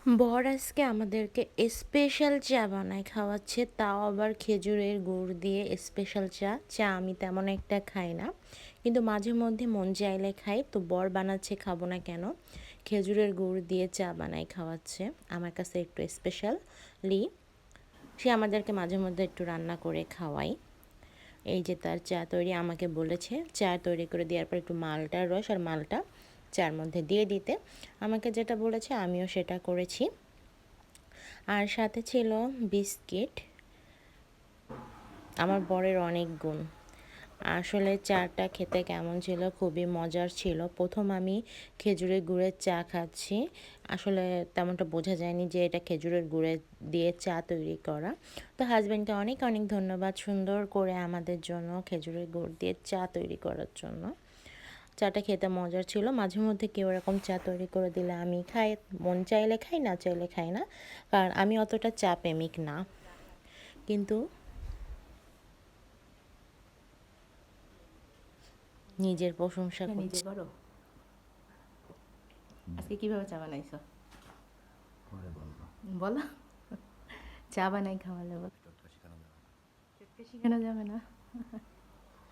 বর আজকে আমাদেরকে স্পেশাল চা বানায় খাওয়াচ্ছে, তাও আবার খেজুরের গুড় দিয়ে স্পেশাল চা। চা আমি তেমন একটা খাই না, কিন্তু মাঝে মধ্যে মন চাইলে খাই। তো বর বানাচ্ছে, খাবো না কেন। খেজুরের গুড় দিয়ে চা বানায় খাওয়াচ্ছে, আমার কাছে একটু স্পেশালি। সে আমাদেরকে মাঝে মধ্যে একটু রান্না করে খাওয়াই। এই যে তার চা তৈরি, আমাকে বলেছে চা তৈরি করে দেওয়ার পর একটু মালটার রস আর মালটা চার মধ্যে দিয়ে দিতে। আমাকে যেটা বলেছে আমিও সেটা করেছি। আর সাথে ছিল বিস্কিট। আমার বরের অনেক গুণ। আসলে চাটা খেতে কেমন ছিল, খুবই মজার ছিল। প্রথম আমি খেজুরের গুড়ের চা খাচ্ছি, আসলে তেমনটা বোঝা যায়নি যে এটা খেজুরের গুড়ের দিয়ে চা তৈরি করা। তো হাজব্যান্ডকে অনেক অনেক ধন্যবাদ, সুন্দর করে আমাদের জন্য খেজুরের গুড় দিয়ে চা তৈরি করার জন্য। চাটা খেতে মজার ছিল। মাঝে মধ্যে কেউ এরকম চা তৈরি করে দিলে আমি খাই, মন চাইলে খাই, না চাইলে খাই না, কারণ আমি অতটা চা প্রেমিক না। কিন্তু নিজের প্রশংসা নিজে করছি। করো। আজকে কিভাবে চা বানাইছো পরে বলবো। বলো। চা বানাই খাওয়ালে বলো। চটকা শেখানো যাবে না। চটকে শেখানো যাবে না।